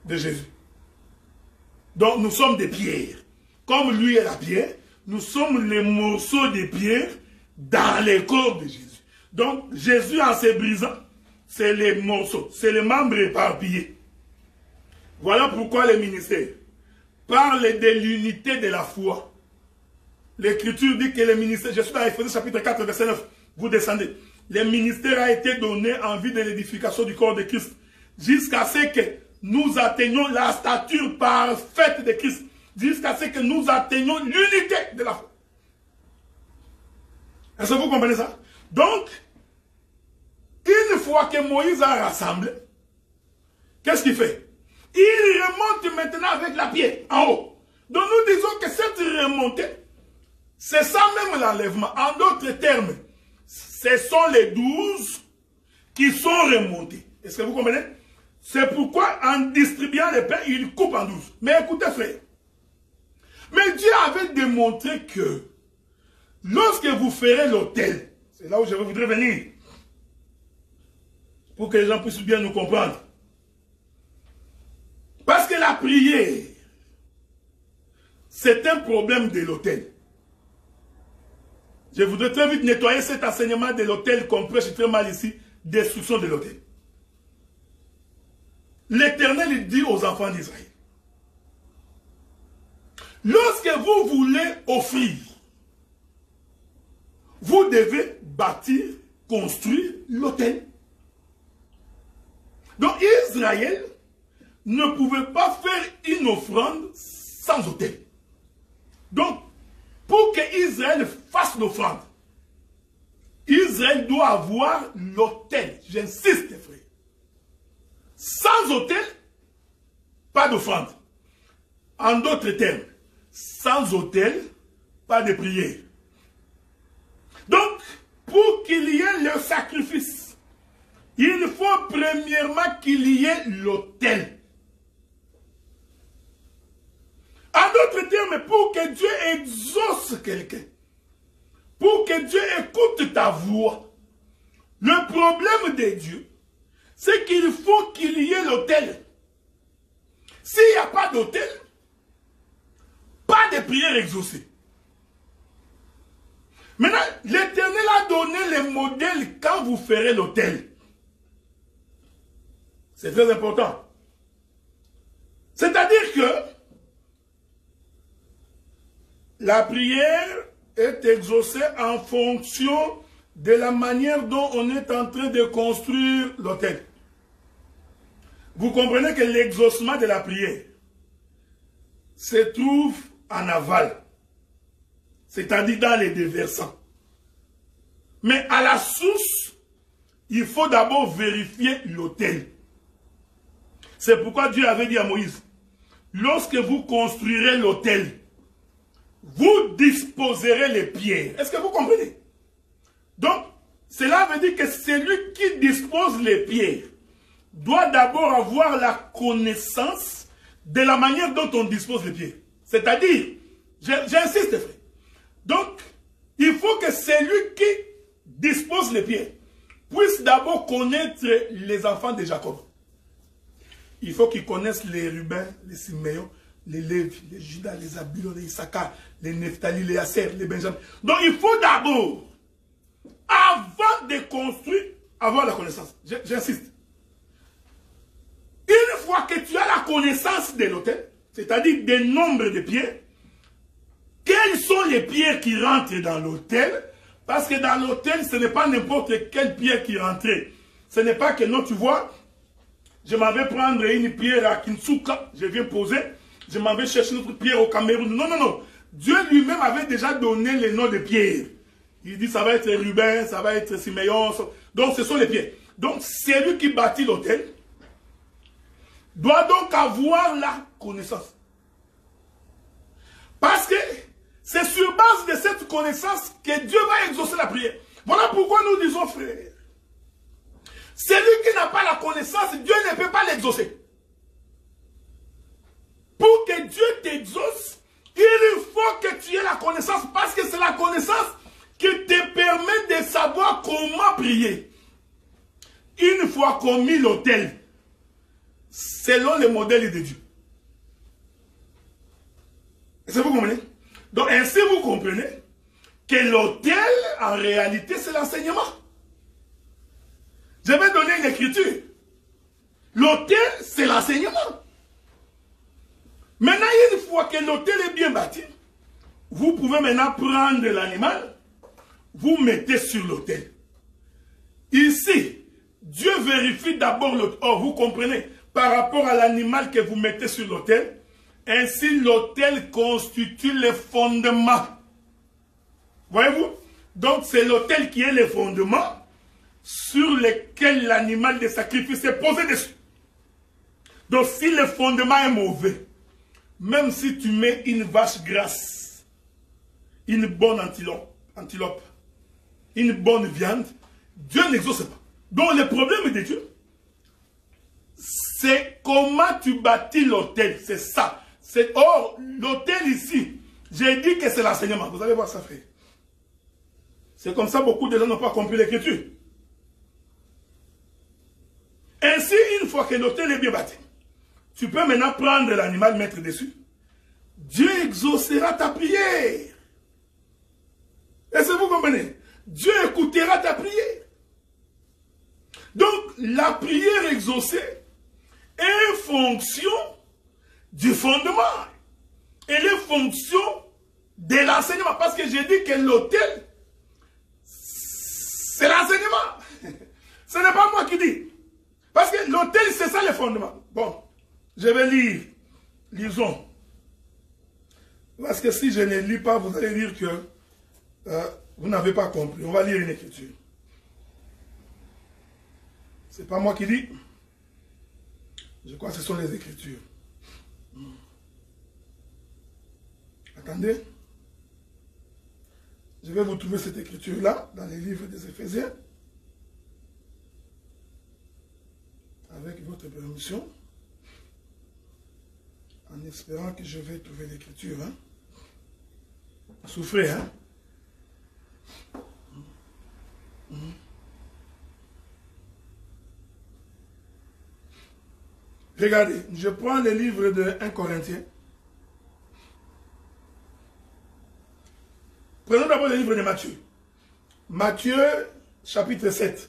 de Jésus. Donc nous sommes des pierres. Comme lui est la pierre, nous sommes les morceaux de pierre dans les corps de Jésus. Donc Jésus en se brisant, c'est les morceaux, c'est les membres éparpillés. Voilà pourquoi les ministères parlent de l'unité de la foi. L'Écriture dit que les ministères, je suis dans Éphésiens chapitre 4, verset 9, vous descendez. Le ministère a été donné en vue de l'édification du corps de Christ, jusqu'à ce que nous atteignions la stature parfaite de Christ, jusqu'à ce que nous atteignions l'unité de la foi. Est-ce que vous comprenez ça? Donc, une fois que Moïse a rassemblé, qu'est-ce qu'il fait? Il remonte maintenant avec la pierre en haut. Donc nous disons que cette remontée, c'est ça même l'enlèvement. En d'autres termes, ce sont les 12 qui sont remontés. Est-ce que vous comprenez? C'est pourquoi en distribuant les pains, il coupe en 12. Mais écoutez frère, mais Dieu avait démontré que lorsque vous ferez l'autel, c'est là où je voudrais venir, pour que les gens puissent bien nous comprendre. Parce que la prière, c'est un problème de l'autel. Je voudrais très vite nettoyer cet enseignement de l'autel qu'on prêche très mal ici, destruction de l'autel. L'Éternel dit aux enfants d'Israël, lorsque vous voulez offrir, vous devez bâtir, construire l'autel. Donc Israël ne pouvait pas faire une offrande sans autel. Donc, pour que Israël fasse l'offrande, Israël doit avoir l'autel. J'insiste, frère. Sans autel, pas d'offrande. En d'autres termes, sans autel, pas de prière. Donc, pour qu'il y ait le sacrifice, il faut premièrement qu'il y ait l'autel. En d'autres termes, pour que Dieu exauce quelqu'un, pour que Dieu écoute ta voix, le problème de Dieu, c'est qu'il faut qu'il y ait l'autel. S'il n'y a pas d'autel, pas de prière exaucée. Maintenant, l'Éternel a donné les modèles quand vous ferez l'autel. C'est très important. C'est-à-dire que la prière est exaucée en fonction de la manière dont on est en train de construire l'autel. Vous comprenez que l'exaucement de la prière se trouve en aval, c'est-à-dire dans les deux versants. Mais à la source, il faut d'abord vérifier l'autel. C'est pourquoi Dieu avait dit à Moïse, lorsque vous construirez l'autel, vous disposerez les pierres. Est-ce que vous comprenez? Donc, cela veut dire que celui qui dispose les pierres doit d'abord avoir la connaissance de la manière dont on dispose les pierres. C'est-à-dire, j'insiste, frère. Donc, il faut que celui qui dispose les pierres puisse d'abord connaître les enfants de Jacob. Il faut qu'il connaisse les Rubens, les Siméon, les Lévi, les Judas, les Zabulon, les Issachar, les Nephtali, les Aser, les Benjamin. Donc il faut d'abord, avant de construire, avoir la connaissance. J'insiste. Une fois que tu as la connaissance de l'autel, c'est-à-dire des nombres de pierres, quelles sont les pierres qui rentrent dans l'autel? Parce que dans l'autel, ce n'est pas n'importe quelle pierre qui rentre. Ce n'est pas que non, tu vois, je m'en vais prendre une pierre à Kinsuka, je viens poser, je m'en vais chercher une autre pierre au Cameroun. Non, non, non. Dieu lui-même avait déjà donné les noms de pierres. Il dit ça va être Ruben, ça va être Siméon. Donc ce sont les pierres. Donc celui qui bâtit l'autel doit donc avoir la connaissance. Parce que c'est sur base de cette connaissance que Dieu va exaucer la prière. Voilà pourquoi nous disons, frère, celui qui n'a pas la connaissance, Dieu ne peut pas l'exaucer. Pour que Dieu t'exauce, il faut que tu aies la connaissance, parce que c'est la connaissance qui te permet de savoir comment prier. Une fois qu'on mit l'autel, selon le modèle de Dieu. Est-ce que vous comprenez? Donc ainsi vous comprenez que l'autel, en réalité, c'est l'enseignement. Je vais donner une écriture. L'autel, c'est l'enseignement. Maintenant, une fois que l'autel est bien bâti, vous pouvez maintenant prendre l'animal, vous mettez sur l'autel. Ici, Dieu vérifie d'abord l'autel. Oh, vous comprenez, par rapport à l'animal que vous mettez sur l'autel, ainsi l'autel constitue le fondement. Voyez-vous? Donc c'est l'autel qui est le fondement sur lequel l'animal de sacrifice est posé dessus. Donc si le fondement est mauvais, même si tu mets une vache grasse, une bonne antilope, une bonne viande, Dieu n'exauce pas. Donc le problème de Dieu, c'est comment tu bâtis l'autel. C'est ça. Or, l'autel ici, j'ai dit que c'est l'enseignement. Vous allez voir ça, frère. C'est comme ça beaucoup de gens n'ont pas compris l'écriture. Ainsi, une fois que l'autel est bien bâti, tu peux maintenant prendre l'animal, mettre dessus. Dieu exaucera ta prière. Est-ce que vous comprenez? Dieu écoutera ta prière. Donc, la prière exaucée est fonction du fondement. Elle est fonction de l'enseignement. Parce que j'ai dit que l'autel, c'est l'enseignement. Ce n'est pas moi qui dis. Parce que l'autel, c'est ça le fondement. Bon, je vais lire. Lisons. Parce que si je ne lis pas, vous allez dire que vous n'avez pas compris. On va lire une écriture. Ce n'est pas moi qui dis. Je crois que ce sont les Écritures. Attendez. Je vais vous trouver cette écriture-là dans les livres des Éphésiens. Avec votre permission. En espérant que je vais trouver l'écriture. Hein. Souffrez, hein. Regardez, je prends le livre de 1 Corinthiens. Prenons d'abord le livre de Matthieu. Matthieu, chapitre 7.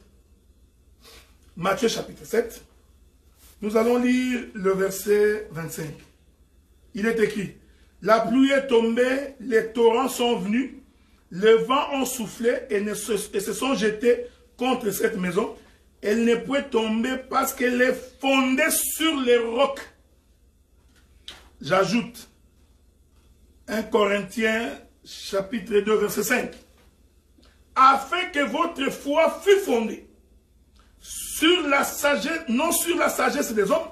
Matthieu, chapitre 7. Nous allons lire le verset 25. Il est écrit, « La pluie est tombée, les torrents sont venus, le vent ont soufflé et se sont jetés contre cette maison. Elle ne peut tomber parce qu'elle est fondée sur les rocs. » J'ajoute 1 Corinthiens chapitre 2 verset 5. « Afin que votre foi fût fondée sur la sagesse, non sur la sagesse des hommes,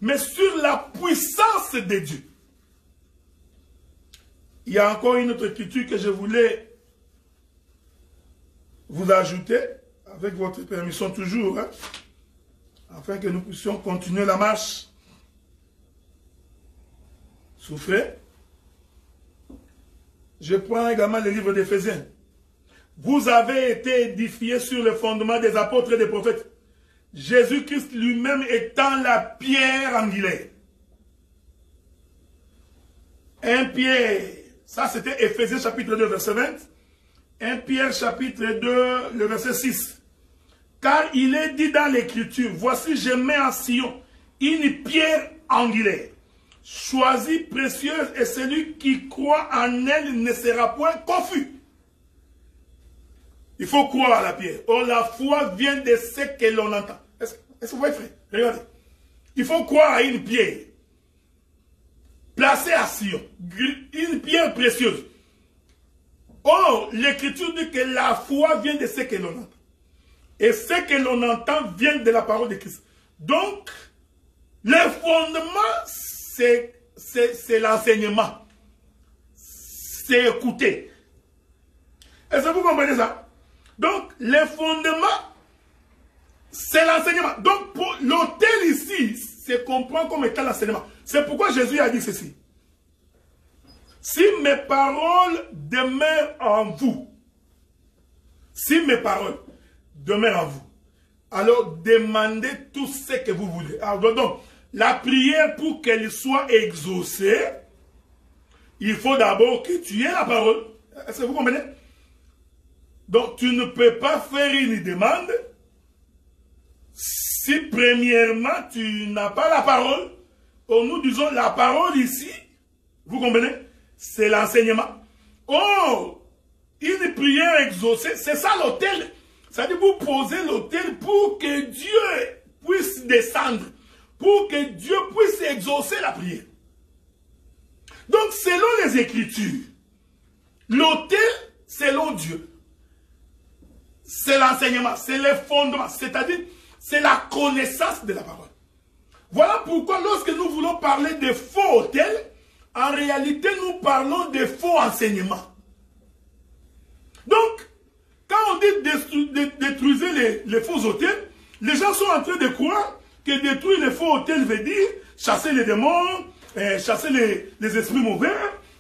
mais sur la puissance de Dieu. » Il y a encore une autre écriture que je voulais vous ajouter, avec votre permission toujours, hein, afin que nous puissions continuer la marche. Souffrez. Je prends également le livre d'Éphésiens. Vous avez été édifiés sur le fondement des apôtres et des prophètes, Jésus-Christ lui-même étant la pierre angulaire. 1 Pierre, ça c'était Éphésiens chapitre 2 verset 20. 1 Pierre chapitre 2 le verset 6. Car il est dit dans l'écriture, voici je mets en Sion une pierre angulaire, choisie, précieuse, et celui qui croit en elle ne sera point confus. Il faut croire à la pierre. Or, la foi vient de ce que l'on entend. Est-ce que vous voyez, frère? Regardez. Il faut croire à une pierre placée à Sion. Une pierre précieuse. Or, l'écriture dit que la foi vient de ce que l'on entend. Et ce que l'on entend vient de la parole de Christ. Donc, le fondement, c'est l'enseignement. C'est écouter. Est-ce que vous comprenez ça? Donc, le fondement, c'est l'enseignement. Donc, pour l'autel ici, c'est comprendre comme étant l'enseignement. C'est pourquoi Jésus a dit ceci. Si mes paroles demeurent en vous, si mes paroles demeurent en vous, alors demandez tout ce que vous voulez. Alors, donc, la prière, pour qu'elle soit exaucée, il faut d'abord que tu aies la parole. Est-ce que vous comprenez? Donc, tu ne peux pas faire une demande si, premièrement, tu n'as pas la parole. Or, nous disons, la parole ici, vous comprenez? C'est l'enseignement. Oh, une prière exaucée, c'est ça l'autel. C'est-à-dire, vous posez l'autel pour que Dieu puisse descendre, pour que Dieu puisse exaucer la prière. Donc, selon les Écritures, l'autel, selon Dieu, c'est l'enseignement, c'est le fondement, c'est-à-dire, c'est la connaissance de la parole. Voilà pourquoi, lorsque nous voulons parler de faux autels, en réalité, nous parlons de faux enseignements. Donc, quand on dit détruisez les faux autels, les gens sont en train de croire que détruire les faux autels veut dire chasser les démons, chasser les esprits mauvais.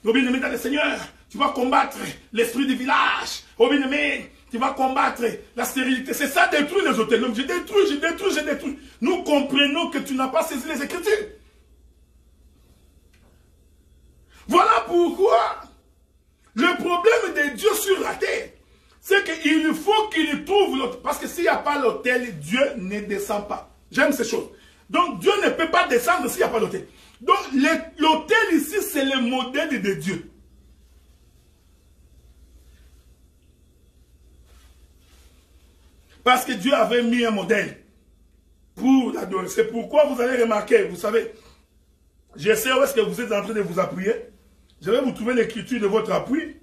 Au bien-aimé, dans le Seigneur, tu vas combattre l'esprit du village. Au bien-aimé, tu vas combattre la stérilité. C'est ça, détruire les autels. Donc, je détruis. Nous comprenons que tu n'as pas saisi les Écritures. Voilà pourquoi le problème de Dieu sur la terre, c'est qu'il faut qu'il trouve l'autel. Parce que s'il n'y a pas l'autel, Dieu ne descend pas. J'aime ces choses. Donc, Dieu ne peut pas descendre s'il n'y a pas l'autel. Donc, l'autel ici, c'est le modèle de Dieu. Parce que Dieu avait mis un modèle pour l'adorer. C'est pourquoi vous allez remarquer, vous savez, je sais où est-ce que vous êtes en train de vous appuyer. Je vais vous trouver l'écriture de votre appui.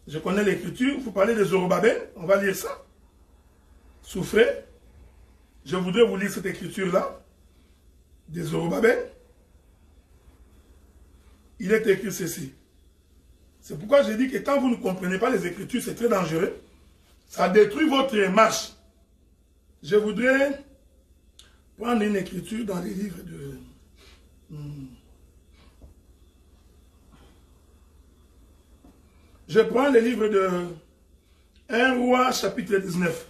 Je connais l'écriture. Vous parlez de Zorobabel. On va lire ça. Souffrez. Je voudrais vous lire cette écriture-là. De Zorobabel. Il est écrit ceci. C'est pourquoi j'ai dit que quand vous ne comprenez pas les écritures, c'est très dangereux. Ça détruit votre marche. Je voudrais prendre une écriture dans les livres de... Je prends le livre de 1 Roi chapitre 19.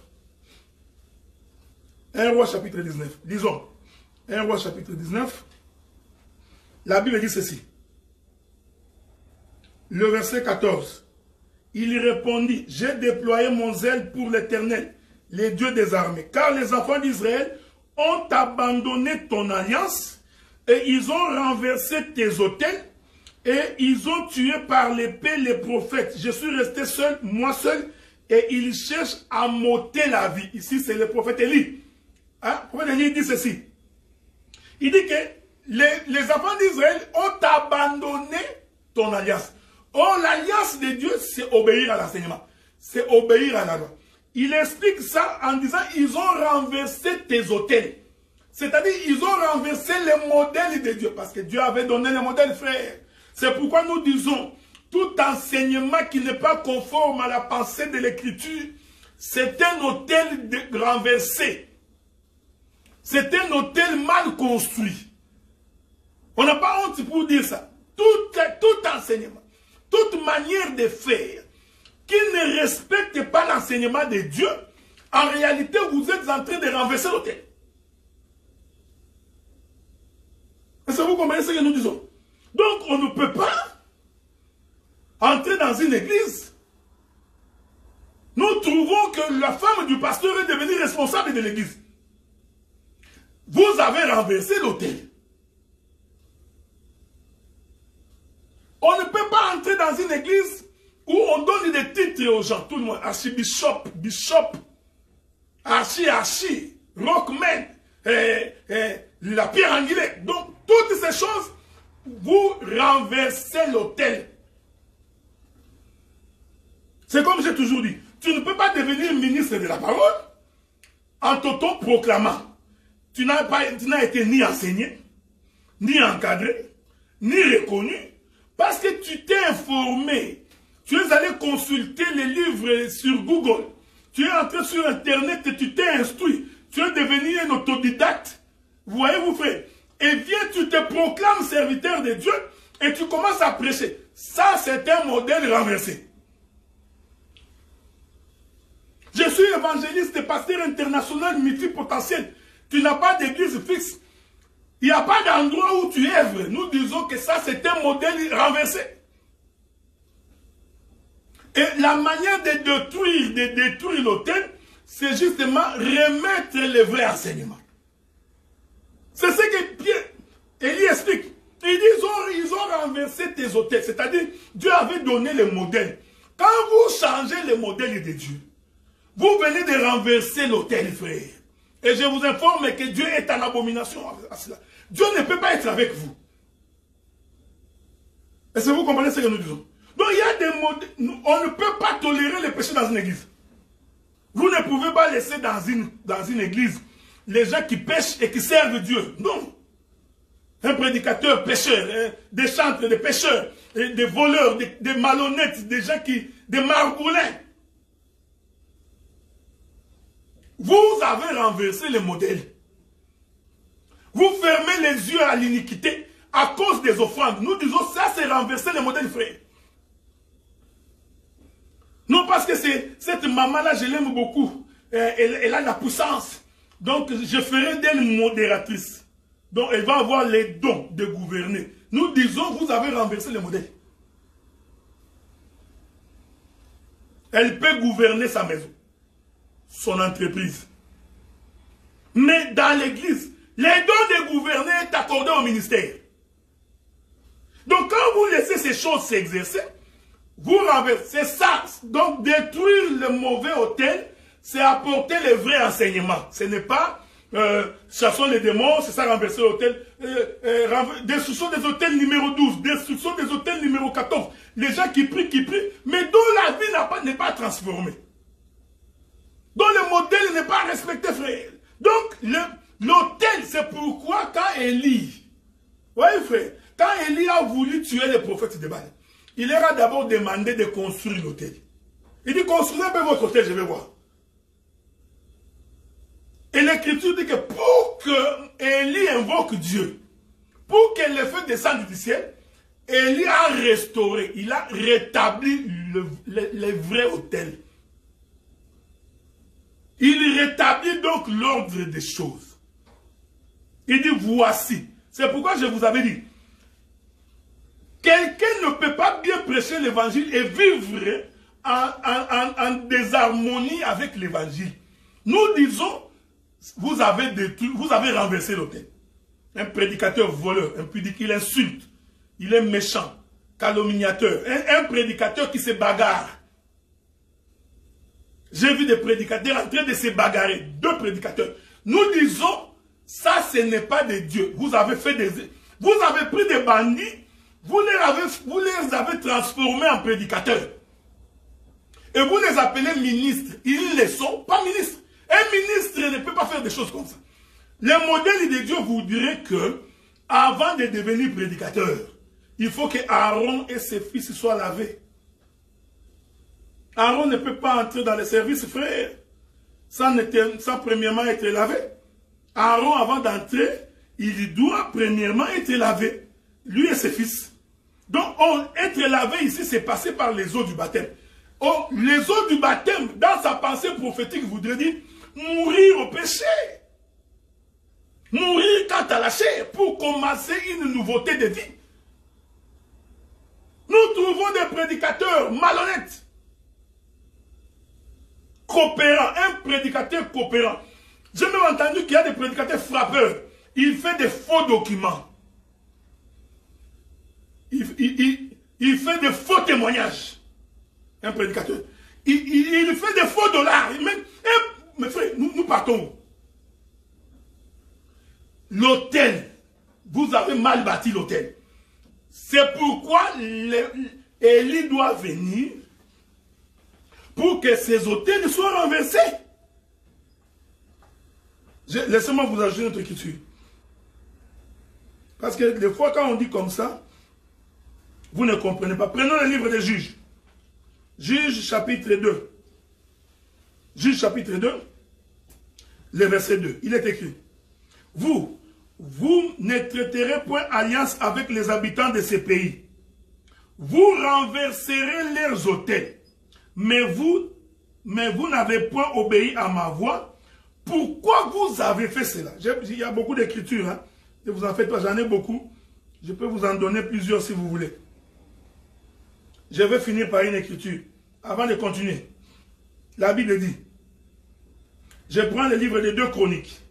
1 Roi chapitre 19. Disons, 1 Roi chapitre 19. La Bible dit ceci. Le verset 14. Il répondit, j'ai déployé mon zèle pour l'Éternel, les dieux des armées, car les enfants d'Israël ont abandonné ton alliance et ils ont renversé tes autels et ils ont tué par l'épée les prophètes. Je suis resté seul, moi seul, et ils cherchent à m'ôter la vie. Ici, c'est le prophète Élie. Hein? Le prophète Élie dit ceci. Il dit que les enfants d'Israël ont abandonné ton alliance. Oh, l'alliance de Dieu, c'est obéir à l'enseignement. C'est obéir à la loi. Il explique ça en disant, ils ont renversé tes autels. C'est-à-dire, ils ont renversé les modèles de Dieu. Parce que Dieu avait donné les modèles, frère. C'est pourquoi nous disons, tout enseignement qui n'est pas conforme à la pensée de l'Écriture, c'est un autel renversé. C'est un autel mal construit. On n'a pas honte pour dire ça. Tout enseignement, toute manière de faire qui ne respecte pas l'enseignement de Dieu, en réalité, vous êtes en train de renverser l'autel. Est-ce que vous comprenez ce que nous disons? Donc, on ne peut pas entrer dans une église. Nous trouvons que la femme du pasteur est devenue responsable de l'église. Vous avez renversé l'autel. On ne peut pas entrer dans une église où on donne des titres aux gens, tout le monde, archibishop, bishop, archi, rockman, la pierre angulaire. Donc, toutes ces choses, vous renversez l'autel. C'est comme j'ai toujours dit, tu ne peux pas devenir ministre de la parole en t'auto-proclamant. Tu n'as été ni enseigné, ni encadré, ni reconnu, parce que tu t'es informé. Tu es allé consulter les livres sur Google. Tu es entré sur Internet et tu t'es instruit. Tu es devenu un autodidacte. Voyez-vous, frère. Et viens, tu te proclames serviteur de Dieu et tu commences à prêcher. Ça, c'est un modèle renversé. Je suis évangéliste et pasteur international multipotentiel. Tu n'as pas d'église fixe. Il n'y a pas d'endroit où tu œuvres. Nous disons que ça, c'est un modèle renversé. Et la manière de détruire l'autel, c'est justement remettre les vrais enseignements. C'est ce que Élie explique. Il dit, ils ont renversé tes autels. C'est-à-dire, Dieu avait donné le modèle. Quand vous changez le modèle de Dieu, vous venez de renverser l'autel, frère. Et je vous informe que Dieu est en abomination à cela. Dieu ne peut pas être avec vous. Est-ce que vous comprenez ce que nous disons? Donc il y a des modèles. On ne peut pas tolérer le péché dans une église. Vous ne pouvez pas laisser dans une église les gens qui pêchent et qui servent Dieu. Non. Un prédicateur pécheur, des chantres, des pécheurs, des voleurs, des malhonnêtes, des gens des margoulins. Vous avez renversé le modèle. Vous fermez les yeux à l'iniquité à cause des offrandes. Nous disons ça, c'est renverser le modèle, frère. Non, parce que cette maman-là, je l'aime beaucoup. Elle a la puissance. Donc, je ferai d'elle une modératrice. Donc, elle va avoir les dons de gouverner. Nous disons, vous avez renversé le modèle. Elle peut gouverner sa maison, son entreprise. Mais dans l'église, les dons de gouverner est accordé au ministère. Donc, quand vous laissez ces choses s'exercer, vous renversez ça. Donc, détruire le mauvais autel, c'est apporter les vrais enseignements. Ce n'est pas chassons les démons, c'est ça renverser l'autel. Destruction des autels numéro 12, destruction des autels numéro 14. Les gens qui prient, mais dont la vie n'est pas transformée. Dont le modèle n'est pas respecté, frère. Donc, l'autel, c'est pourquoi quand Élie, voyez frère, quand Élie a voulu tuer les prophètes de Baal, il leur a d'abord demandé de construire l'autel. Il dit, construisez un peu votre autel, je vais voir. Et l'écriture dit que pour que Élie invoque Dieu, pour que le feu descende du ciel, Élie a restauré, il a rétabli le vrai autel. Il rétablit donc l'ordre des choses. Il dit, voici. C'est pourquoi je vous avais dit, quelqu'un ne peut pas bien prêcher l'évangile et vivre en désharmonie avec l'évangile. Nous disons, vous avez renversé l'autel. Un prédicateur voleur, un pudique, il insulte, il est méchant, calomniateur, un prédicateur qui se bagarre. J'ai vu des prédicateurs en train de se bagarrer, 2 prédicateurs. Nous disons, ça ce n'est pas de Dieu. Vous avez pris des bandits, vous les avez transformés en prédicateurs. Et vous les appelez ministres. Ils ne sont pas ministres. Un ministre ne peut pas faire des choses comme ça. Le modèle de Dieu vous dirait que, avant de devenir prédicateur, il faut que Aaron et ses fils soient lavés. Aaron ne peut pas entrer dans le service, frère, sans premièrement être lavé. Aaron, avant d'entrer, il doit premièrement être lavé, lui et ses fils. Donc, être lavé ici, c'est passer par les eaux du baptême. Oh, les eaux du baptême, dans sa pensée prophétique, voudrait dire mourir au péché. Mourir quant à la chair pour commencer une nouveauté de vie. Nous trouvons des prédicateurs malhonnêtes, coopérants, un prédicateur coopérant. J'ai même entendu qu'il y a des prédicateurs frappeurs. Il fait des faux documents. Il fait des faux témoignages. Un prédicateur. Il fait des faux dollars. Mais frère, nous partons. L'autel, vous avez mal bâti l'autel. C'est pourquoi Élie doit venir pour que ces autels soient renversés. Laissez-moi vous ajouter notre écriture. Parce que des fois, quand on dit comme ça, vous ne comprenez pas. Prenons le livre des Juges. Juges chapitre 2. Juges chapitre 2, le verset 2. Il est écrit. Vous ne traiterez point alliance avec les habitants de ces pays. Vous renverserez leurs autels. Mais vous n'avez point obéi à ma voix. Pourquoi vous avez fait cela? Il y a beaucoup d'écritures. Hein? Ne vous en faites pas, j'en ai beaucoup. Je peux vous en donner plusieurs si vous voulez. Je vais finir par une écriture. Avant de continuer, la Bible dit, je prends le livre des 2 Chroniques,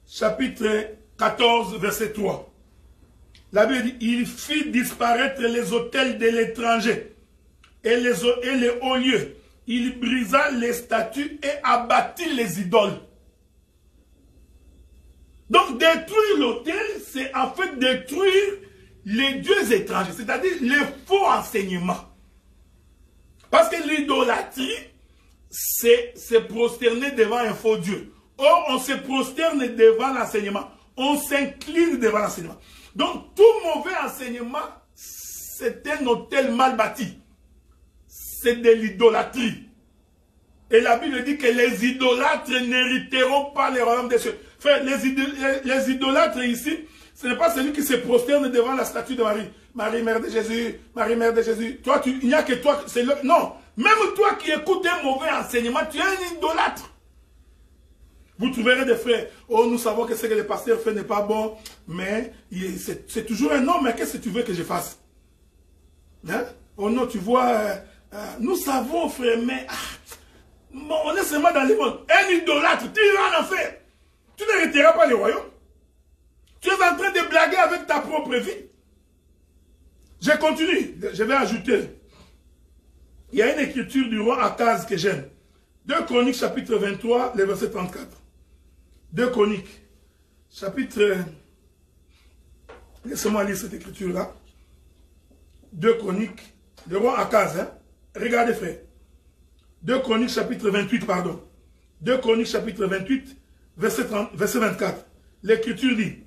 chapitre 14, verset 3. La Bible dit, il fit disparaître les autels de l'étranger et les hauts lieux. Il brisa les statues et abattit les idoles. Donc détruire l'autel, c'est en fait détruire les dieux étrangers, c'est-à-dire les faux enseignements. Parce que l'idolâtrie, c'est se prosterner devant un faux Dieu. Or, on se prosterne devant l'enseignement. On s'incline devant l'enseignement. Donc, tout mauvais enseignement, c'est un autel mal bâti. C'est de l'idolâtrie. Et la Bible dit que les idolâtres n'hériteront pas les royaumes des cieux. Frère, les idolâtres ici, ce n'est pas celui qui se prosterne devant la statue de Marie. Marie, mère de Jésus, Marie, mère de Jésus. Toi, il n'y a que toi. Non, même toi qui écoutes un mauvais enseignement, tu es un idolâtre. Vous trouverez des frères. Oh, nous savons que ce que le pasteur fait n'est pas bon, mais c'est toujours un homme. Mais qu'est-ce que tu veux que je fasse? Hein? Oh non, tu vois, nous savons, frère, mais on est seulement dans le monde. Un idolâtre, tu iras en enfer. Tu n'hériteras pas le royaume. Tu es en train de blaguer avec ta propre vie. Je continue. Je vais ajouter. Il y a une écriture du roi Akaz que j'aime. 2 Chroniques, chapitre 23, le verset 34. 2 Chroniques, chapitre... Laissez-moi lire cette écriture-là. 2 Chroniques, le roi Akaz. Hein? Regardez, frère. 2 Chroniques, chapitre 28, pardon. 2 Chroniques, chapitre 28, verset 24. L'écriture dit,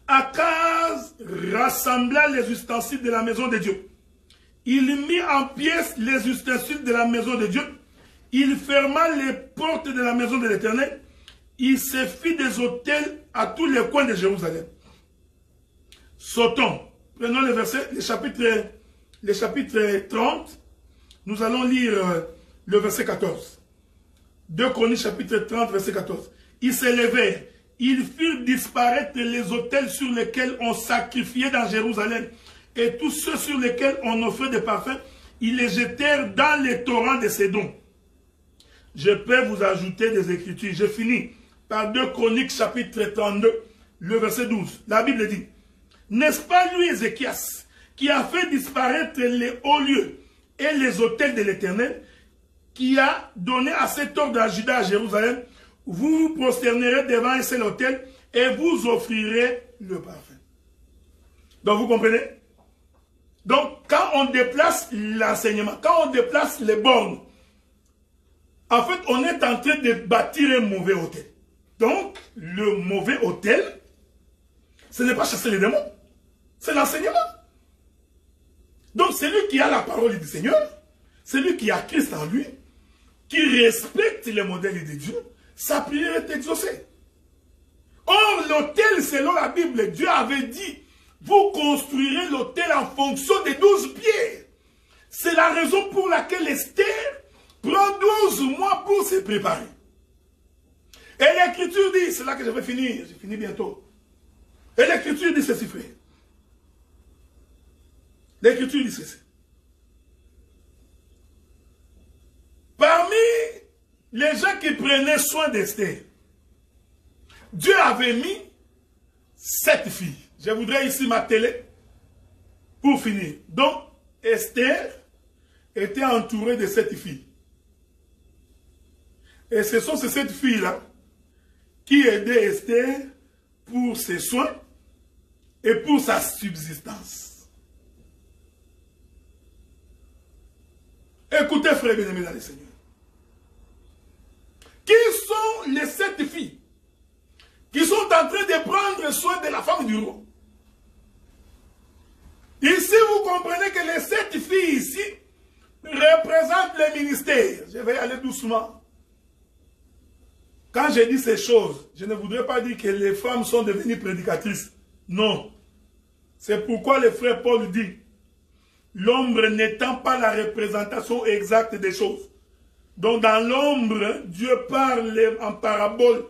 Akaz rassembla les ustensiles de la maison de Dieu. Il mit en pièces les ustensiles de la maison de Dieu. Il ferma les portes de la maison de l'Éternel. Il se fit des autels à tous les coins de Jérusalem. Sautons. Prenons le verset, le chapitre 30. Nous allons lire le verset 14. 2 Chroniques, chapitre 30, verset 14. Ils s'élevèrent. Ils firent disparaître les autels sur lesquels on sacrifiait dans Jérusalem. Et tous ceux sur lesquels on offrait des parfums, ils les jetèrent dans les torrents de Sédon. Je peux vous ajouter des écritures. Je finis par 2 Chroniques, chapitre 32, le verset 12. La Bible dit, n'est-ce pas lui, Ézéchias, qui a fait disparaître les hauts lieux et les autels de l'Éternel, qui a donné à cet ordre à Juda, à Jérusalem, vous vous prosternerez devant un seul autel et vous offrirez le parfum. Donc vous comprenez? Donc quand on déplace l'enseignement, quand on déplace les bornes, en fait on est en train de bâtir un mauvais autel. Donc le mauvais autel, ce n'est pas chasser les démons, c'est l'enseignement. Donc celui qui a la parole du Seigneur, celui qui a Christ en lui, qui respecte les modèles de Dieu, sa prière est exaucée. Or, l'autel, selon la Bible, Dieu avait dit, vous construirez l'autel en fonction des 12 pierres. C'est la raison pour laquelle Esther prend 12 mois pour se préparer. Et l'Écriture dit, c'est là que je vais finir, je finis bientôt. Et l'Écriture dit ceci, frère. L'Écriture dit ceci. Parmi les gens qui prenaient soin d'Esther, Dieu avait mis 7 filles. Je voudrais ici ma télé pour finir. Donc, Esther était entourée de 7 filles. Et ce sont ces 7 filles-là qui aidaient Esther pour ses soins et pour sa subsistance. Écoutez, frères bien-aimés dans le Seigneur. Qui sont les 7 filles qui sont en train de prendre soin de la femme du roi? Ici, vous comprenez que les 7 filles ici représentent les ministères. Je vais aller doucement. Quand je dis ces choses, je ne voudrais pas dire que les femmes sont devenues prédicatrices. Non. C'est pourquoi le frère Paul dit, l'ombre n'étant pas la représentation exacte des choses. Donc dans l'ombre, Dieu parle en parabole.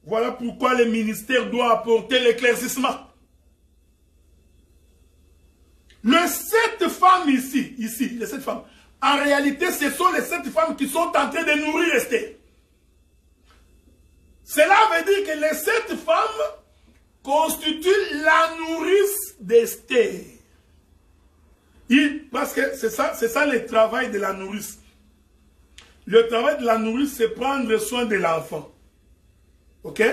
Voilà pourquoi le ministère doit apporter l'éclaircissement. Les 7 femmes ici, les 7 femmes, en réalité, ce sont les 7 femmes qui sont en train de nourrir Esther. Cela veut dire que les 7 femmes constituent la nourrice d'Esther. Parce que c'est ça le travail de la nourrice. Le travail de la nourrice, c'est prendre soin de l'enfant. Ok?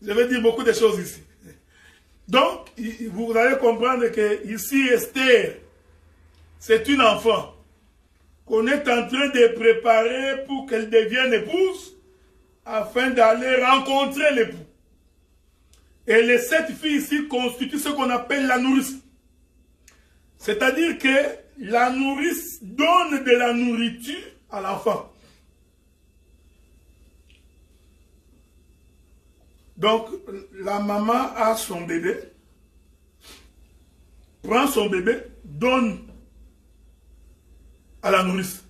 Je vais dire beaucoup de choses ici. Donc, vous allez comprendre que ici, Esther, c'est une enfant qu'on est en train de préparer pour qu'elle devienne épouse afin d'aller rencontrer l'époux. Et les 7 filles ici constituent ce qu'on appelle la nourrice. C'est-à-dire que la nourrice donne de la nourriture à l'enfant. Donc, la maman a son bébé, prend son bébé, donne à la nourrice.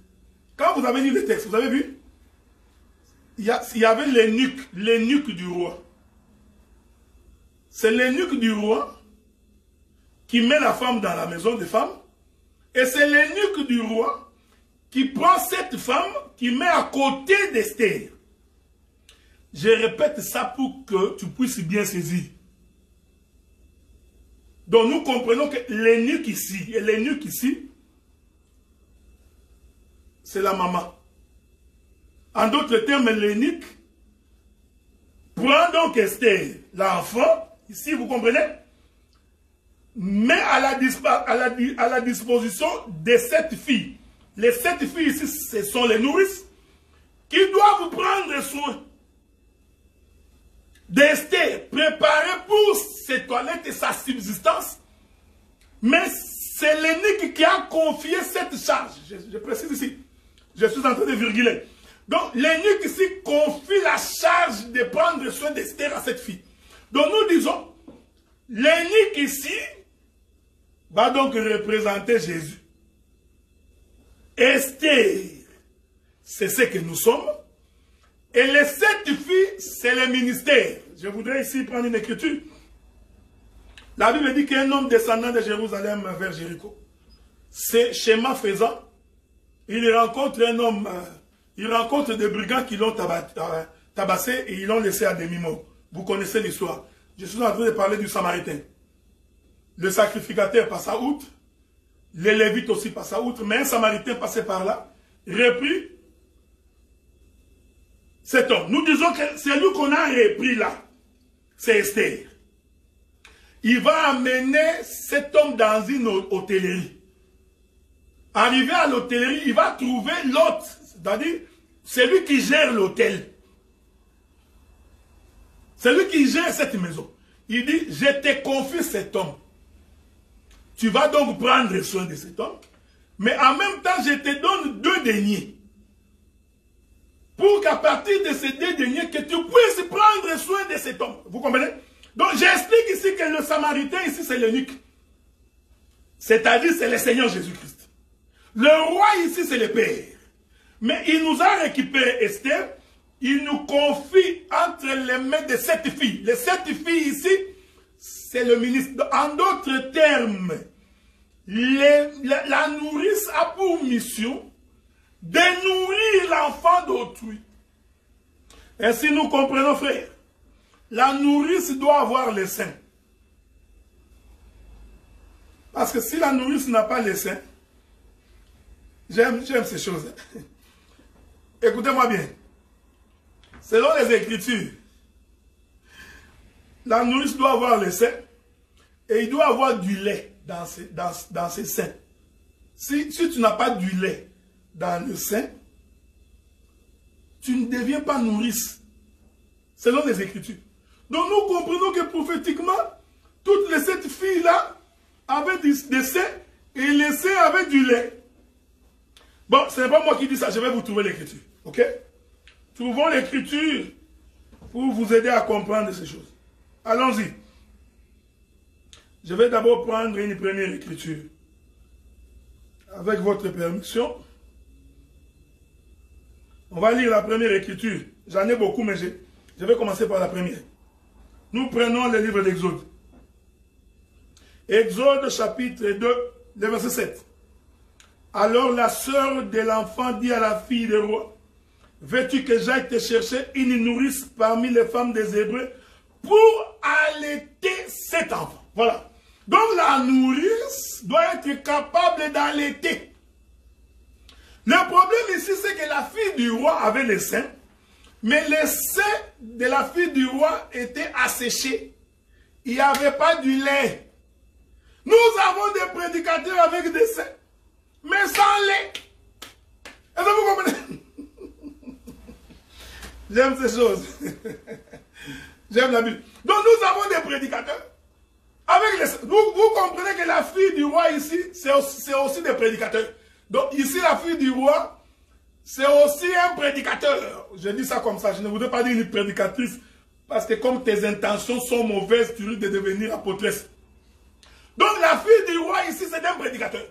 Quand vous avez lu le texte, vous avez vu, il y avait l'eunuque du roi. C'est l'eunuque du roi qui met la femme dans la maison des femmes, et c'est l'eunuque du roi qui prend cette femme, qui met à côté d'Esther. Je répète ça pour que tu puisses bien saisir. Donc nous comprenons que l'eunuque ici, et l'eunuque ici, c'est la maman. En d'autres termes, l'eunuque prend donc Esther, l'enfant, ici vous comprenez, met à la disposition de 7 filles. Les 7 filles ici, ce sont les nourrices qui doivent prendre soin d'Esther, préparée pour ses toilettes et sa subsistance. Mais c'est l'eunuque qui a confié cette charge. Je précise ici. Je suis en train de virguler. Donc, l'eunuque ici confie la charge de prendre soin d'Esther à cette fille. Donc, nous disons, l'eunuque ici va donc représenter Jésus. Esther, c'est ce que nous sommes. Et les 7 filles, c'est le ministère. Je voudrais ici prendre une écriture. La Bible dit qu'un homme descendant de Jérusalem vers Jéricho, c'est schéma faisant, il rencontre un homme, il rencontre des brigands qui l'ont tabassé et ils l'ont laissé à demi-mort. Vous connaissez l'histoire. Je suis en train de parler du Samaritain. Le sacrificateur passa outre, les Lévites aussi passa outre, mais un Samaritain passait par là, reprit cet homme. Nous disons que c'est lui qu'on a repris là. C'est Esther. Il va amener cet homme dans une hôtellerie. Arrivé à l'hôtellerie, il va trouver l'hôte, c'est-à-dire celui qui gère l'hôtel. Celui qui gère cette maison. Il dit, je te confie cet homme. Tu vas donc prendre soin de cet homme. Mais en même temps, je te donne 2 deniers. Pour qu'à partir de ces 2 deniers, que tu puisses prendre soin de cet homme. Vous comprenez? Donc j'explique ici que le Samaritain, ici c'est l'eunuque. C'est-à-dire c'est le Seigneur Jésus-Christ. Le roi ici c'est le Père. Mais il nous a récupéré Esther. Il nous confie entre les mains de 7 filles. Les 7 filles ici, c'est le ministre. En d'autres termes, la nourrice a pour mission de nourrir l'enfant d'autrui. Ainsi nous comprenons, frère. La nourrice doit avoir le sein. Parce que si la nourrice n'a pas le sein, j'aime ces choses. Écoutez-moi bien. Selon les Écritures, la nourrice doit avoir le sein et il doit avoir du lait dans ses seins. Si tu n'as pas du lait dans le sein, tu ne deviens pas nourrice. Selon les Écritures. Donc nous comprenons que prophétiquement, toutes les 7 filles-là avaient des seins et les seins avaient du lait. Bon, ce n'est pas moi qui dis ça, je vais vous trouver l'Écriture. Ok? Trouvons l'Écriture pour vous aider à comprendre ces choses. Allons-y. Je vais d'abord prendre une première Écriture. Avec votre permission. On va lire la première Écriture. J'en ai beaucoup, mais je Je vais commencer par la première. Nous prenons le livre d'Exode. Exode chapitre 2, le verset 7. Alors la sœur de l'enfant dit à la fille du roi, veux-tu que j'aille te chercher une nourrice parmi les femmes des Hébreux pour allaiter cet enfant? Voilà. Donc la nourrice doit être capable d'allaiter. Le problème ici, c'est que la fille du roi avait les seins, mais les seins de la fille du roi étaient asséchés. Il n'y avait pas du lait. Nous avons des prédicateurs avec des seins, mais sans lait. Est-ce que vous comprenez? J'aime ces choses. J'aime la Bible. Donc nous avons des prédicateurs. Avec les... vous comprenez que la fille du roi ici, c'est aussi des prédicateurs. Donc ici, la fille du roi, c'est aussi un prédicateur. Je dis ça comme ça. Je ne voudrais pas dire une prédicatrice. Parce que comme tes intentions sont mauvaises, tu risques de devenir apôtresse. Donc la fille du roi ici, c'est un prédicateur.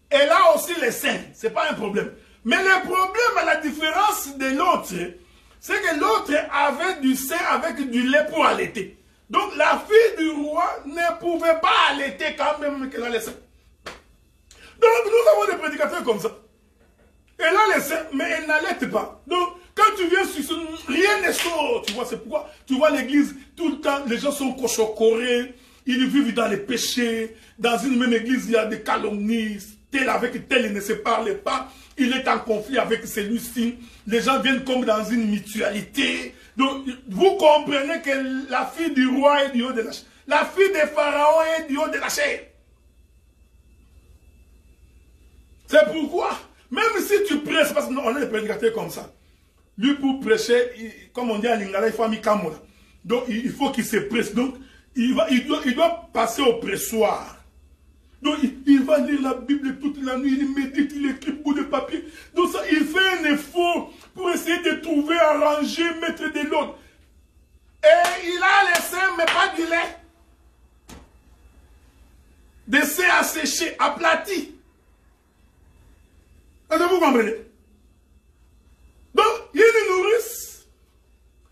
Elle a aussi les seins. Ce n'est pas un problème. Mais le problème, à la différence de l'autre, c'est que l'autre avait du sein avec du lait pour allaiter. Donc la fille du roi ne pouvait pas allaiter quand même qu'elle a les seins. Donc nous avons des prédicateurs comme ça. Elle a les seins, mais elle n'allaite pas. Donc quand tu viens sur ce, rien n'est chaud. Tu vois, c'est pourquoi tu vois l'église, tout le temps, les gens sont cochocorés, ils vivent dans les péchés. Dans une même église, il y a des calomnies. Tel avec tel, il ne se parle pas. Il est en conflit avec celui-ci. Les gens viennent comme dans une mutualité. Donc, vous comprenez que la fille du roi est du haut de la chair. La fille des pharaons est du haut de la chair. C'est pourquoi, même si tu prêches, parce qu'on est des prédicateurs comme ça, lui pour prêcher, comme on dit à Lingala, il faut un kamola. Donc, il faut qu'il se presse. Donc, il doit passer au pressoir. Donc, il va lire la Bible toute la nuit, il médite, il écrit beaucoup de papier. Donc, ça, il fait un effort pour essayer de trouver, arranger, mettre de l'ordre. Et il a les seins, mais pas du lait. Des seins asséchés, aplatis. Est-ce que vous comprenez? Donc, il nous nourrice.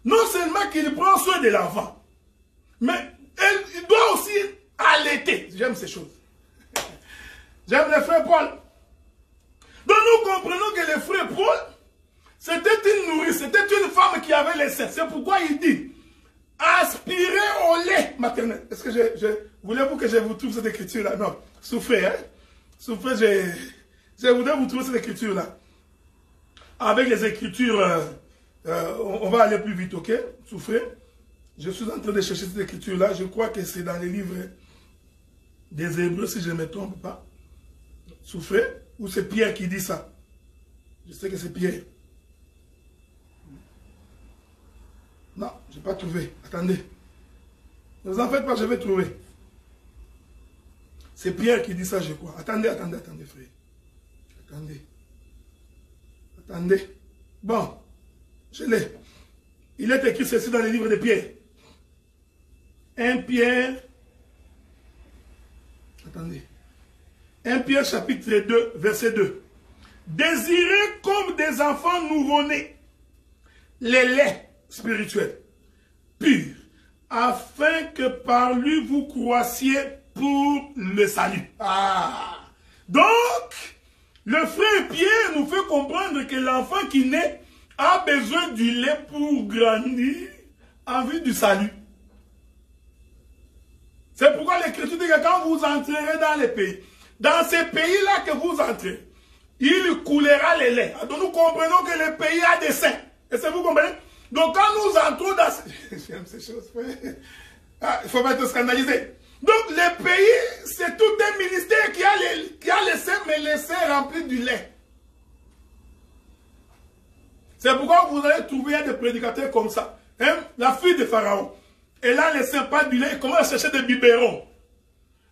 Non seulement qu'il prend soin de l'enfant, mais il doit aussi allaiter. J'aime ces choses. J'aime le frère Paul. Donc nous comprenons que le frère Paul, c'était une nourrice, c'était une femme qui avait les seins. C'est pourquoi il dit, aspirez au lait maternel. Est-ce que voulez-vous que je vous trouve cette écriture-là? Non, souffrez, hein. Souffrez, je voudrais vous trouver cette écriture-là. Avec les écritures, on va aller plus vite, ok? Souffrez. Je suis en train de chercher cette écriture-là. Je crois que c'est dans les livres des Hébreux, si je ne me trompe pas. Souffrez, ou c'est Pierre qui dit ça? Je sais que c'est Pierre. Non, je n'ai pas trouvé. Attendez. Ne vous en faites pas, je vais trouver. C'est Pierre qui dit ça, je crois. Attendez, frère. Attendez. Bon, je l'ai. Il est écrit ceci dans les livres de Pierre. 1 Pierre. Attendez. 1 Pierre chapitre 2, verset 2. Désirez comme des enfants nouveau-nés les laits spirituels, purs, afin que par lui vous croissiez pour le salut. Ah! Donc, le frère Pierre nous fait comprendre que l'enfant qui naît a besoin du lait pour grandir en vue du salut. C'est pourquoi l'Écriture dit que quand vous entrerez dans les pays, dans ces pays-là que vous entrez, il coulera les laits. Donc nous comprenons que le pays a des seins. Est-ce que vous comprenez? Donc quand nous entrons dans... J'aime ces choses. Il ne faut pas être scandalisé. Donc le pays, c'est tout un ministère qui a les seins, mais les seins remplis du lait. C'est pourquoi vous allez trouver des prédicateurs comme ça. Hein? La fille de Pharaon, elle a les seins, pas du lait, elle commence à chercher des biberons.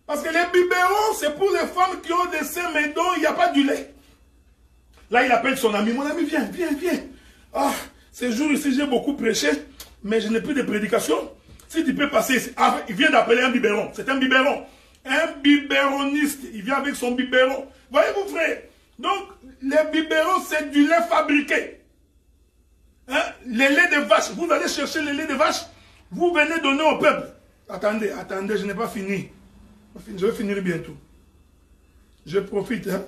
Parce que les biberons, c'est pour les femmes qui ont des seins, mais dont il n'y a pas du lait. Là, il appelle son ami. Mon ami, viens. Ah, ces jours ici, j'ai beaucoup prêché, mais je n'ai plus de prédication. Si tu peux passer ici. Ah, il vient d'appeler un biberon. C'est un biberon. Un biberoniste. Il vient avec son biberon. Voyez-vous, frère? Donc, les biberons, c'est du lait fabriqué. hein, les laits de vache. Vous allez chercher les laits de vache. Vous venez donner au peuple. Attendez, attendez, je n'ai pas fini. Je vais finir bientôt. Je profite. Hein.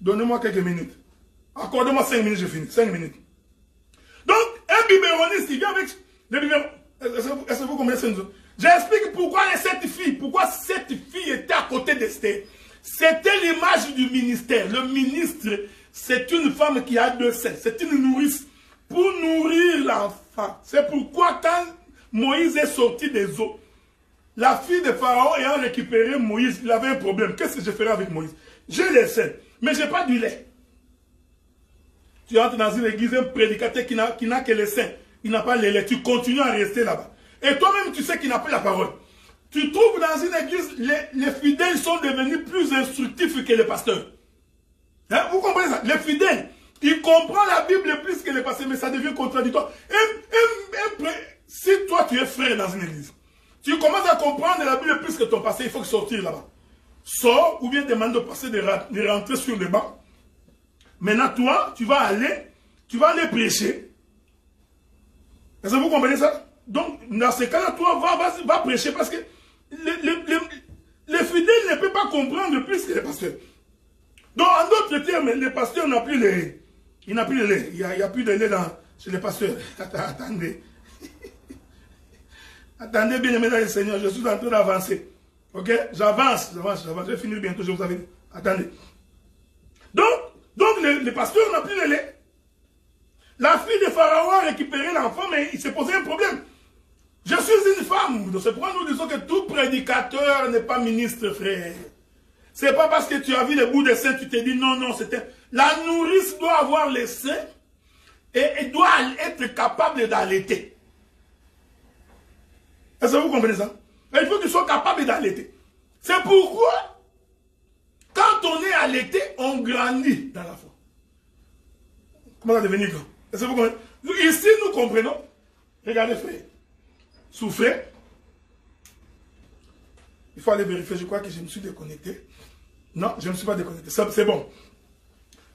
Donnez-moi quelques minutes. Accordez-moi 5 minutes, je finis. 5 minutes. Donc, un biberoniste, il vient avec le biberon. Est-ce que vous comprenez ça? J'explique pourquoi les 7 filles, pourquoi cette fille était à côté d'Esther. C'était l'image du ministère. Le ministre, c'est une femme qui a 2 seins. C'est une nourrice pour nourrir l'enfant. C'est pourquoi quand Moïse est sorti des eaux, la fille de Pharaon ayant récupéré Moïse, il avait un problème. Qu'est-ce que je ferai avec Moïse? J'ai les seins, mais je n'ai pas du lait. Tu entres dans une église, un prédicateur qui n'a que les seins. Il n'a pas les lait. Tu continues à rester là-bas. Et toi-même, tu sais qu'il n'a pas la parole. Tu trouves dans une église, les fidèles sont devenus plus instructifs que les pasteurs. Hein? Vous comprenez ça? Les fidèles, ils comprennent la Bible plus que les pasteurs, mais ça devient contradictoire. Si toi, tu es frère dans une église, tu commences à comprendre la Bible plus que ton pasteur, il faut sortir là-bas. Sors ou bien demande au pasteur de rentrer sur le banc. Maintenant, toi, tu vas aller prêcher. Est-ce que vous comprenez ça? Donc, dans ce cas-là, toi, va prêcher parce que les fidèles ne peuvent pas comprendre plus que les pasteurs. Donc, en d'autres termes, les pasteurs n'ont plus le lait. Il n'a plus de lait. Il n'y a plus de lait chez les pasteurs. Attendez. Attendez, bien aimé dans le Seigneur, je suis en train d'avancer. Ok? J'avance. Je vais finir bientôt, je vous avais dit. Attendez. Donc les pasteurs n'ont plus de lait. La fille de Pharaon a récupéré l'enfant, mais il s'est posé un problème. Je suis une femme. C'est pourquoi nous disons que tout prédicateur n'est pas ministre, frère. C'est pas parce que tu as vu les bouts de seins, tu te dis non, c'était... La nourrice doit avoir les seins et elle doit être capable d'allaiter. Est-ce que vous comprenez ça? Il faut que tu sois capable d'allaiter. C'est pourquoi, quand on est allaité, on grandit dans la foi. Comment ça devenir grand? Est-ce que vous comprenez? Ici, nous comprenons. Regardez, frère. Souffrez. Il faut aller vérifier. Je crois que je me suis déconnecté. Non, je ne me suis pas déconnecté. C'est bon.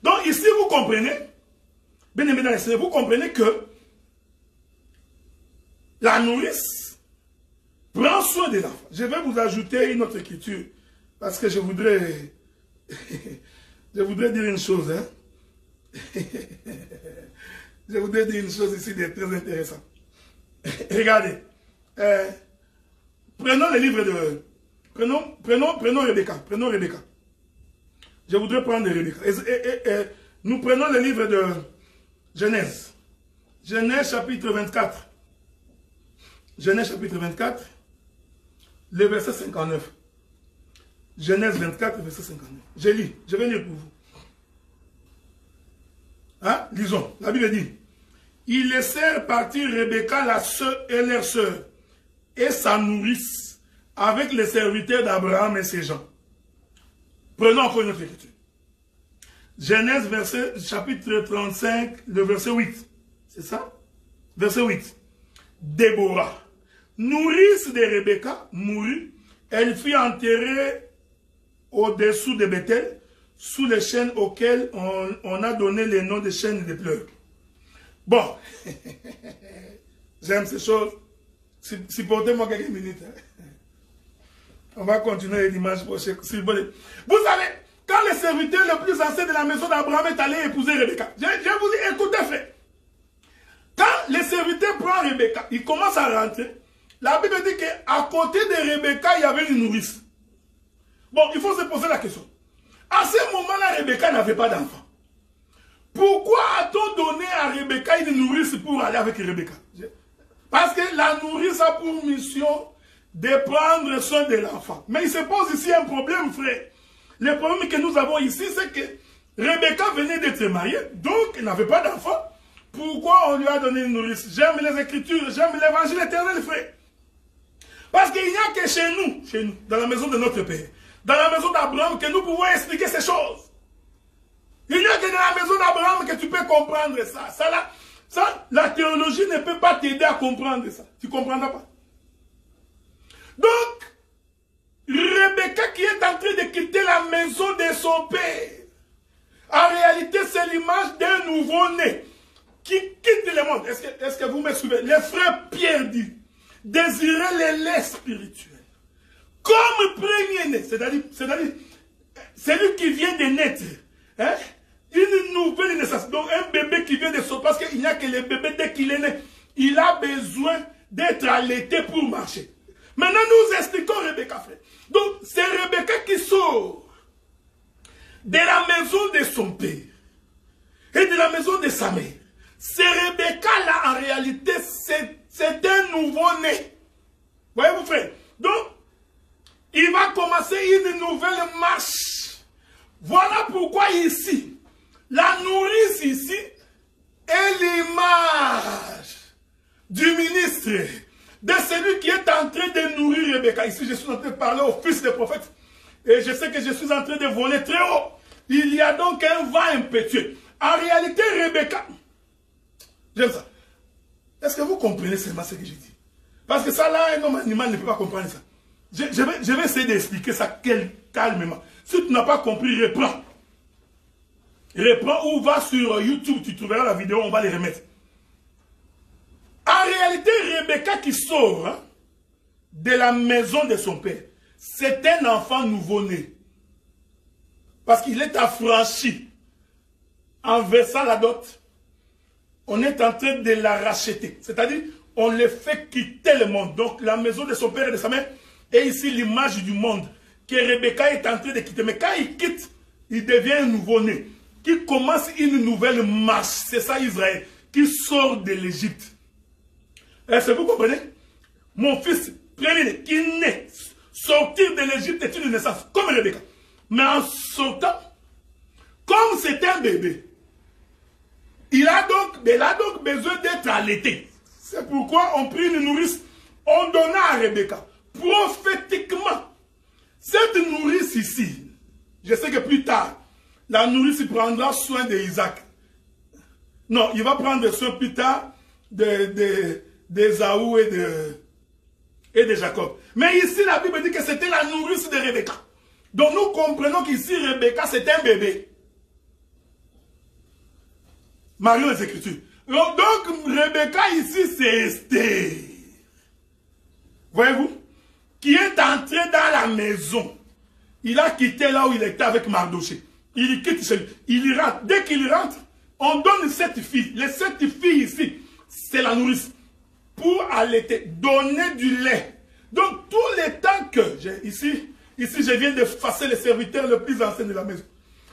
Donc, ici, vous comprenez, bien aimé dans le Seigneur, vous comprenez que la nourrice prend soin de l'enfant. Je vais vous ajouter une autre écriture parce que je voudrais dire une chose. Hein? Je voudrais dire une chose ici de très intéressante. Regardez. Prenons le livre de... Prenons Rebecca. Prenons Rebecca. Je voudrais prendre Rebecca. Nous prenons le livre de Genèse. Genèse chapitre 24. Genèse chapitre 24. Le verset 59. Genèse 24, verset 59. Je lis. Je vais lire pour vous. Hein? Lisons. La Bible dit. Ils laissèrent partir Rebecca, leur sœur, et sa nourrice, avec les serviteurs d'Abraham et ses gens. Prenons encore une autre écriture. Genèse, chapitre 35, le verset 8. C'est ça? Verset 8. Déborah, nourrice de Rebecca, mourut. Elle fut enterrée au-dessous de Bethel, sous les chênes auxquels on a donné le nom de chênes de pleurs. Bon, j'aime ces choses. Supportez-moi quelques minutes. On va continuer les dimanches prochains. Vous savez, quand le serviteur le plus ancien de la maison d'Abraham est allé épouser Rebecca, je vous dis, écoutez, frère. Quand le serviteur prend Rebecca, il commence à rentrer. La Bible dit qu'à côté de Rebecca, il y avait une nourrice. Bon, il faut se poser la question. À ce moment-là, Rebecca n'avait pas d'enfant. Pourquoi a-t-on donné à Rebecca une nourrice pour aller avec Rebecca? Parce que la nourrice a pour mission de prendre soin de l'enfant. Mais il se pose ici un problème, frère. Le problème que nous avons ici, c'est que Rebecca venait d'être mariée, donc elle n'avait pas d'enfant. Pourquoi on lui a donné une nourrice? J'aime les Écritures, j'aime l'évangile éternel, frère. Parce qu'il n'y a que chez nous, dans la maison de notre Père, dans la maison d'Abraham, que nous pouvons expliquer ces choses. Il n'y a que dans la maison d'Abraham que tu peux comprendre ça. Ça, la théologie ne peut pas t'aider à comprendre ça. Tu ne comprendras pas. Donc, Rebecca qui est en train de quitter la maison de son père, en réalité, c'est l'image d'un nouveau-né. qui quitte le monde. Est-ce que vous me suivez? Les frères Pierre dit, désirer les laits spirituels comme premier-né, c'est-à-dire celui qui vient de naître, hein? Une nouvelle naissance, donc un bébé qui vient de sortir, parce qu'il n'y a que le bébé dès qu'il est né, il a besoin d'être allaité pour marcher. Maintenant, nous expliquons Rebecca, frère. Donc, c'est Rebecca qui sort de la maison de son père et de la maison de sa mère. C'est Rebecca là, en réalité, c'est un nouveau-né. Voyez-vous, frère? Donc, il va commencer une nouvelle marche. Voilà pourquoi ici, la nourrice ici est l'image du ministre, de celui qui est en train de nourrir Rebecca. Ici, je suis en train de parler au fils des prophètes. Et je sais que je suis en train de voler très haut. Il y a donc un vent impétueux. En réalité, Rebecca, j'aime ça. Est-ce que vous comprenez seulement ce que je dis? Parce que ça, là, un homme animal ne peut pas comprendre ça. Je vais essayer d'expliquer ça calmement. Si tu n'as pas compris, reprends. Reprends ou va sur YouTube, tu trouveras la vidéo, on va les remettre. En réalité, Rebecca qui sort, hein, de la maison de son père, c'est un enfant nouveau-né. Parce qu'il est affranchi. En versant la dot, on est en train de la racheter. C'est-à-dire, on le fait quitter le monde. Donc, la maison de son père et de sa mère est ici l'image du monde que Rebecca est en train de quitter. Mais quand il quitte, il devient un nouveau-né qui commence une nouvelle marche. C'est ça Israël, qui sort de l'Égypte. Est-ce que vous comprenez? Mon fils, premier-né, qui naît, sortir de l'Égypte est une naissance, comme Rebecca. Mais en sortant, comme c'est un bébé, il a donc besoin d'être allaité. C'est pourquoi on prit une nourrice, on donna à Rebecca. Prophétiquement, cette nourrice ici, je sais que plus tard, la nourrice prendra soin d'Isaac. Non, il va prendre soin plus tard d'Ésaü et de Jacob. Mais ici, la Bible dit que c'était la nourrice de Rebecca. Donc nous comprenons qu'ici, Rebecca, c'est un bébé. Marion les Écritures. Donc, Rebecca ici, c'est Esther. Voyez-vous? Qui est entré dans la maison. Il a quitté là où il était avec Mardoché. Il quitte chez lui. Il rentre. Dès qu'il rentre, on donne cette fille. Les 7 filles ici, c'est la nourrice. Pour allaiter, donner du lait. Donc, tous les temps que ici, je viens d'effacer le serviteur le plus ancien de la maison.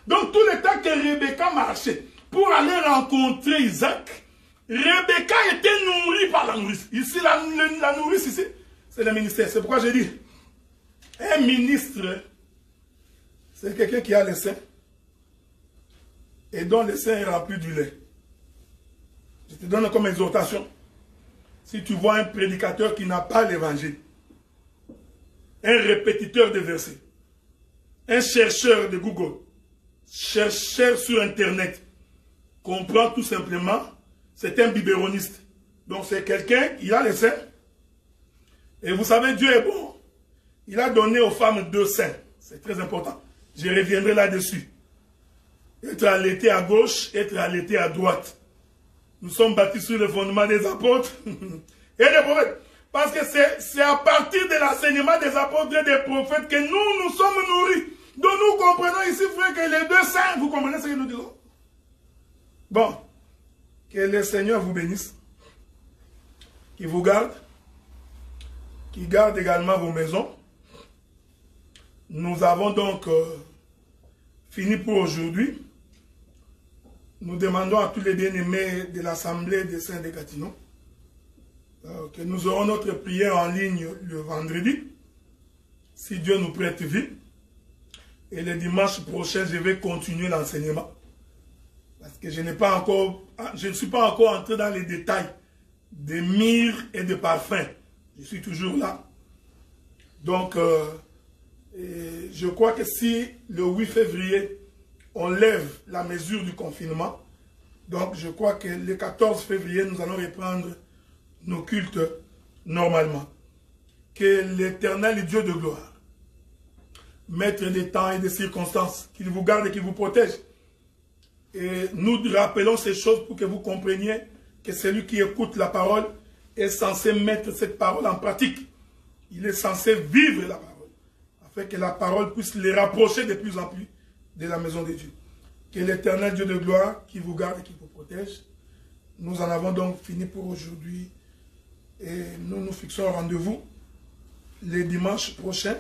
Donc, tous les temps que Rebecca marchait pour aller rencontrer Isaac, Rebecca était nourrie par la nourrice. Ici, la nourrice, ici, c'est le ministère. C'est pourquoi j'ai dit, un ministre, c'est quelqu'un qui a le sein et dont le sein est rempli du lait. Je te donne comme exhortation. Si tu vois un prédicateur qui n'a pas l'évangile, un répétiteur de versets, un chercheur de Google, chercheur sur Internet, comprend tout simplement, c'est un biberoniste. Donc c'est quelqu'un qui a les seins. Et vous savez, Dieu est bon. Il a donné aux femmes 2 seins. C'est très important. Je reviendrai là-dessus. Être allaité à gauche, être allaité à droite. Nous sommes bâtis sur le fondement des apôtres et des prophètes. Parce que c'est à partir de l'enseignement des apôtres et des prophètes que nous sommes nourris. Donc nous comprenons ici, frère, que les 2 seins, vous comprenez ce que nous disons? Bon, que le Seigneur vous bénisse, qu'il vous garde, qu'il garde également vos maisons. Nous avons donc fini pour aujourd'hui. Nous demandons à tous les bien-aimés de l'Assemblée des Saints de Gatineau que nous aurons notre prière en ligne le vendredi, si Dieu nous prête vie. Et le dimanche prochain, je vais continuer l'enseignement. Parce que je ne suis pas encore entré dans les détails des myrrhes et de parfums. Je suis toujours là. Donc, je crois que si le 8 février, on lève la mesure du confinement, donc je crois que le 14 février, nous allons reprendre nos cultes normalement. Que l'Éternel Dieu de gloire, maître des temps et des circonstances, qu'il vous garde et qu'il vous protège, Et nous rappelons ces choses pour que vous compreniez que celui qui écoute la parole est censé mettre cette parole en pratique. Il est censé vivre la parole, afin que la parole puisse les rapprocher de plus en plus de la maison de Dieu. Que l'Éternel Dieu de gloire qui vous garde et qui vous protège. Nous en avons donc fini pour aujourd'hui et nous nous fixons un rendez-vous les dimanches prochains